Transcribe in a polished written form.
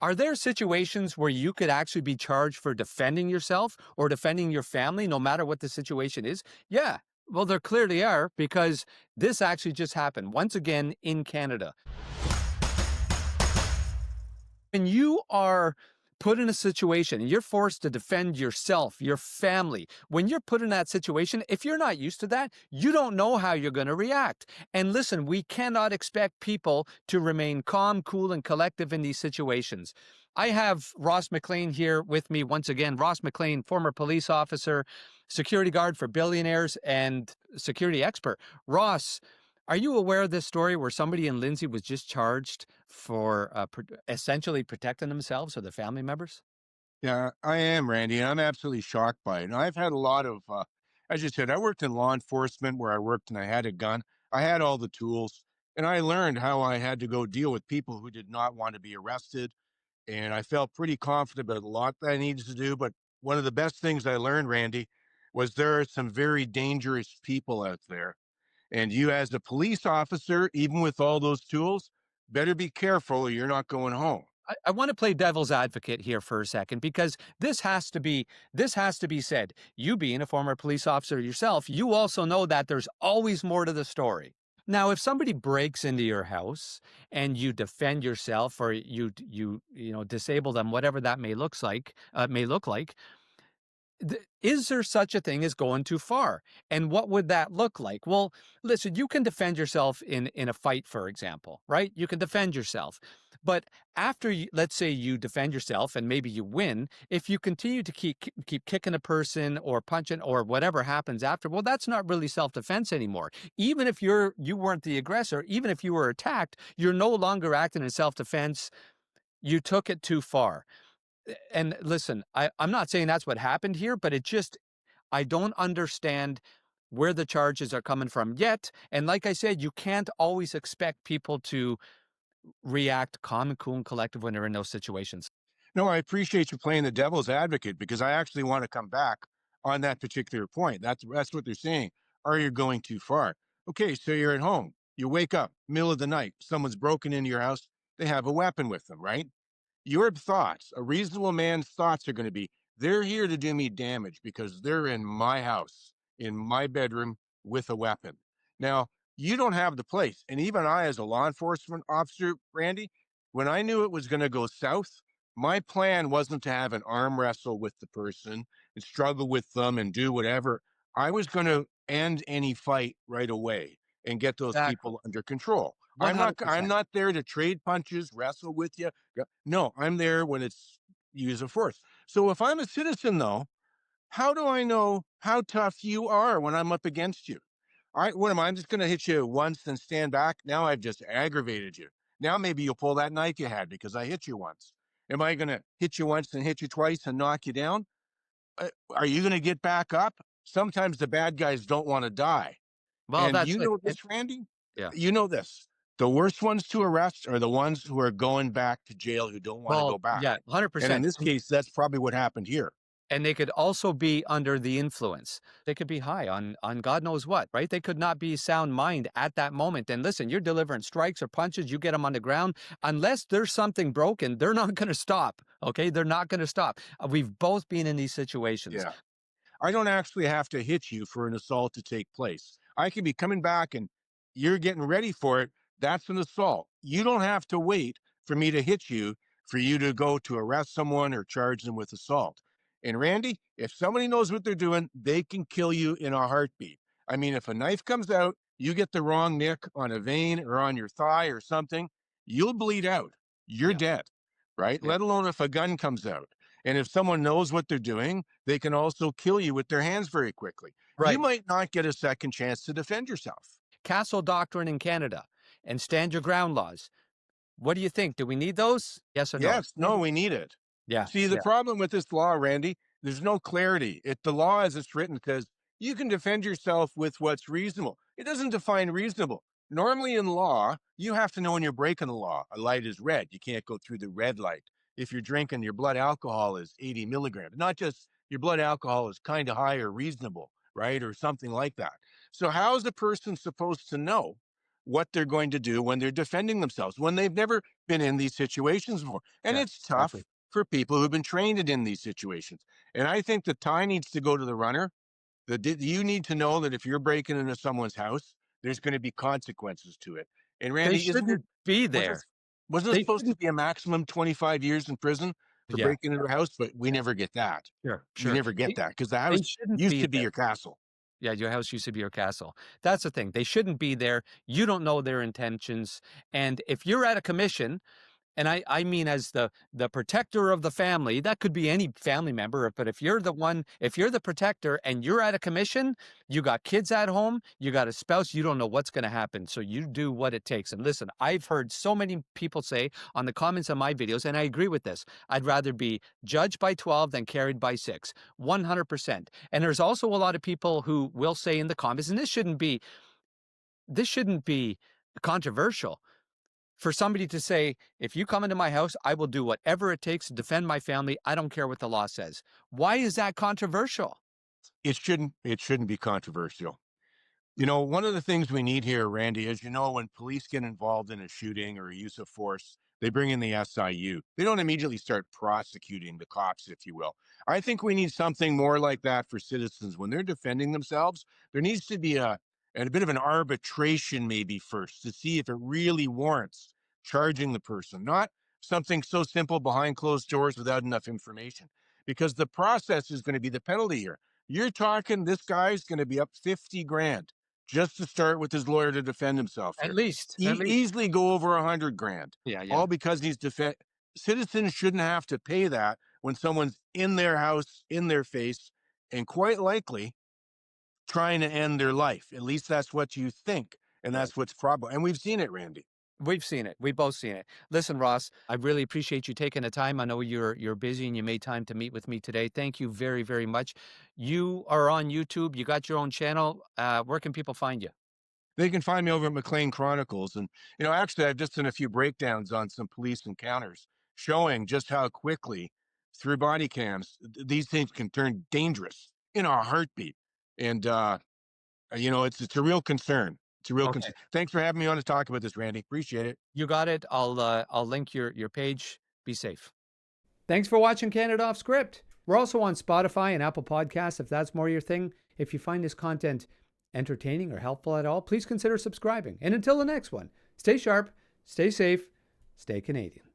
Are there situations where you could actually be charged for defending yourself or defending your family, no matter what the situation is? Yeah. Well, there clearly are because this actually just happened once again in Canada. When you are put in a situation and you're forced to defend yourself, your family, when you're put in that situation, if you're not used to that, you don't know how you're going to react. And listen, we cannot expect people to remain calm, cool, and collective in these situations. I have Ross McLean here with me once again. Ross McLean, former police officer, security guard for billionaires, and security expert. Ross, are you aware of this story where somebody in Lindsay was just charged for essentially protecting themselves or their family members? Yeah, I am, Randy, and I'm absolutely shocked by it. And I've had a lot of, as you said, I worked in law enforcement where I worked and I had a gun. I had all the tools, and I learned how I had to go deal with people who did not want to be arrested. And I felt pretty confident about a lot that I needed to do. But one of the best things I learned, Randy, was there are some very dangerous people out there. And you, as a police officer, even with all those tools, better be careful or you're not going home. I want to play devil's advocate here for a second because this has to be said. You being a former police officer yourself, you also know that there's always more to the story. Now, if somebody breaks into your house and you defend yourself or you disable them, whatever that may look like, is there such a thing as going too far? And what would that look like? Well, listen, you can defend yourself in a fight, for example, right? You can defend yourself. But after you, let's say you defend yourself and maybe you win, if you continue to keep kicking a person or punching or whatever happens after, well, that's not really self-defense anymore. Even if you weren't the aggressor, even if you were attacked, you're no longer acting in self-defense. You took it too far. And listen, I'm not saying that's what happened here, but I don't understand where the charges are coming from yet. And like I said, you can't always expect people to react calm and cool and collective when they're in those situations. No, I appreciate you playing the devil's advocate because I actually want to come back on that particular point. That's what they're saying. Are you going too far? Okay, so you're at home. You wake up, middle of the night, someone's broken into your house. They have a weapon with them, right? Your thoughts, a reasonable man's thoughts are going to be, they're here to do me damage because they're in my house, in my bedroom with a weapon. Now, you don't have the place. And even I, as a law enforcement officer, Randy, when I knew it was going to go south, my plan wasn't to have an arm wrestle with the person and struggle with them and do whatever. I was going to end any fight right away and get those Exactly. people under control. I'm 100%. not there to trade punches, wrestle with you. No, I'm there when it's use of force. So if I'm a citizen though, how do I know how tough you are when I'm up against you? All right, what am I? I'm just going to hit you once and stand back. Now I've just aggravated you. Now maybe you'll pull that knife you had because I hit you once. Am I going to hit you once and hit you twice and knock you down? Are you going to get back up? Sometimes the bad guys don't want to die. Well, And that's you it. know this, Randy? Yeah. You know this. The worst ones to arrest are the ones who are going back to jail who don't want to Well, go back. yeah, And in 100%. this case, that's probably what happened here. And they could also be under the influence. They could be high on God knows what, right? They could not be sound mind at that moment. And listen, you're delivering strikes or punches, you get them on the ground. Unless there's something broken, they're not going to stop. Okay, they're not going to stop. We've both been in these situations. Yeah. I don't actually have to hit you for an assault to take place. I can be coming back and you're getting ready for it. That's an assault. You don't have to wait for me to hit you for you to go to arrest someone or charge them with assault. And Randy, if somebody knows what they're doing, they can kill you in a heartbeat. I mean, if a knife comes out, you get the wrong nick on a vein or on your thigh or something, you'll bleed out. You're Yeah, dead, right? yeah, Let alone if a gun comes out. And if someone knows what they're doing, they can also kill you with their hands very quickly. You right. might not get a second chance to defend yourself. Castle Doctrine in Canada and stand your ground laws. What do you think? Do we need those? Yes or no? Yes, no, we need it. Yeah, See, the yeah, problem with this law, Randy, there's no clarity. The law as it's written says you can defend yourself with what's reasonable. It doesn't define reasonable. Normally in law, you have to know when you're breaking the law. A light is red. You can't go through the red light. If you're drinking, your blood alcohol is 80 milligrams. Not just your blood alcohol is kind of high or reasonable, right? Or something like that. So how is the person supposed to know what they're going to do when they're defending themselves when they've never been in these situations before. And Yeah, it's exactly. tough for people who've been trained in these situations. And I think the tie needs to go to the runner. You need to know that if you're breaking into someone's house, there's going to be consequences to it. And They Randy, isn't it, shouldn't be was it, there. wasn't it They supposed to shouldn't. be a maximum 25 years in prison for Yeah, breaking into a house? But we never get that. sure, We sure. never get They that because the they house shouldn't used be to be there. your castle. Yeah, your house used to be your castle. That's the thing. They shouldn't be there. You don't know their intentions. And if you're at a commission, and I mean as the protector of the family, that could be any family member, but if you're the one, if you're the protector and you're at a commission, you got kids at home, you got a spouse, you don't know what's going to happen. So you do what it takes. And listen, I've heard so many people say on the comments on my videos, and I agree with this, I'd rather be judged by 12 than carried by 6, 100%. And there's also a lot of people who will say in the comments, and this shouldn't be controversial for somebody to say, if you come into my house, I will do whatever it takes to defend my family. I don't care what the law says. Why is that controversial? It shouldn't be controversial. You know, one of the things we need here, Randy, is when police get involved in a shooting or a use of force, they bring in the SIU. They don't immediately start prosecuting the cops, if you will. I think we need something more like that for citizens when they're defending themselves. There needs to be a bit of an arbitration, maybe first, to see if it really warrants charging the person, not something so simple behind closed doors without enough information, because the process is going to be the penalty here. You're talking this guy's going to be up 50 grand just to start with his lawyer to defend himself At here. least, at least. Easily go over 100 grand, Yeah, yeah. all because he's defend. Citizens shouldn't have to pay that when someone's in their house, in their face, and quite likely trying to end their life. At least that's what you think, and Right. that's what's probable. And we've seen it, Randy. We've seen it. We've both seen it. Listen, Ross, I really appreciate you taking the time. I know you're busy and you made time to meet with me today. Thank you very, very much. You are on YouTube. You got your own channel. Where can people find you? They can find me over at McLean Chronicles. And, actually, I've just done a few breakdowns on some police encounters showing just how quickly, through body cams, these things can turn dangerous in a heartbeat. And, it's a real concern. It's a real Okay. concern. Thanks for having me on to talk about this, Randy. Appreciate it. You got it. I'll link your page. Be safe. Thanks for watching Canada Off Script. We're also on Spotify and Apple Podcasts if that's more your thing. If you find this content entertaining or helpful at all, please consider subscribing. And until the next one, stay sharp, stay safe, stay Canadian.